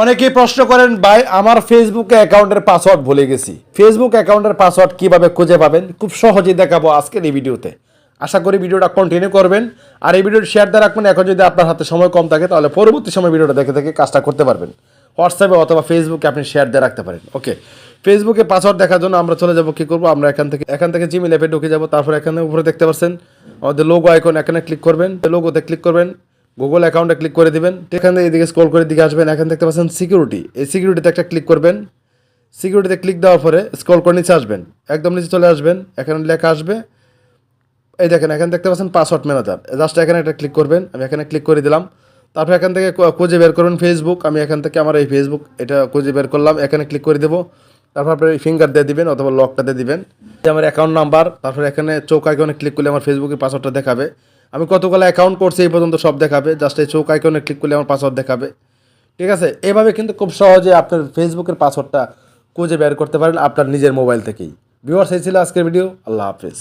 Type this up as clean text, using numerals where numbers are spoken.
অনেকেই প্রশ্ন করেন ভাই আমার ফেসবুক অ্যাকাউন্টের পাসওয়ার্ড ভুলে গেছি। ফেসবুক অ্যাকাউন্টের পাসওয়ার্ড কিভাবে খুঁজে পাবেন খুব সহজেই দেখাবো আজকের এই ভিডিওতে। আশা করি ভিডিওটা কন্টিনিউ করবেন আর এই ভিডিওটি শেয়ার দিয়ে রাখবেন। এখন যদি আপনার হাতে সময় কম থাকে তাহলে পরবর্তী সময় ভিডিওটা দেখে দেখে কাজটা করতে পারবেন। হোয়াটসঅ্যাপে অথবা ফেসবুকে আপনি শেয়ার দিয়ে রাখতে পারেন। ওকে, ফেসবুকে পাসওয়ার্ড দেখার জন্য আমরা চলে যাব, কী করবো, আমরা এখান থেকে জিমেল অ্যাপে ঢুকে যাব। তারপর এখানে উপরে দেখতে পাচ্ছেন আমাদের লোগো আইকন, এখানে ক্লিক করবেন, লোগোতে ক্লিক করবেন, গুগল অ্যাকাউন্টে ক্লিক করে দিবেন। এখান থেকে এদিকে স্ক্রল করে দিকে আসবেন, এখানে দেখতে পাচ্ছেন সিকিউরিটি, এই সিকিউরিটিতে একটা ক্লিক করবেন। সিকিউরিটিতে ক্লিক দেওয়ার পরে স্ক্রল করে নিচে আসবেন, একদম নিচে চলে আসবেন, এখানে লেখা আসবে, এই দেখেন এখানে দেখতে পাচ্ছেন পাসওয়ার্ড ম্যানেজার, জাস্ট এখানে একটা ক্লিক করবেন। আমি এখানে ক্লিক করে দিলাম। তারপর এখান থেকে খুঁজে বের করবেন ফেসবুক। আমি এখান থেকে আমার এই ফেসবুক এটা খুঁজে বের করলাম, এখানে ক্লিক করে দেবো। তারপর আপনি ফিঙ্গার দিয়ে দিবেন অথবা লকটা দিয়ে দিবেন, আমার অ্যাকাউন্ট নাম্বার। তারপর এখানে চৌক আইকনে ক্লিক করলে আমার ফেসবুকের পাসওয়ার্ডটা দেখাবে। আমি কতগুলো অ্যাকাউন্ট করছি এই পর্যন্ত সব দেখাবে, জাস্ট এই চৌক আইকনে ক্লিক করলে আমার পাসওয়ার্ড দেখাবে। ঠিক আছে, এভাবে কিন্তু খুব সহজে আপনার ফেসবুকের পাসওয়ার্ডটা খুঁজে বের করতে পারেন আপনার নিজের মোবাইল থেকেই। ভিউয়ার্স, এই ছিল আজকের ভিডিও। আল্লাহ হাফেজ।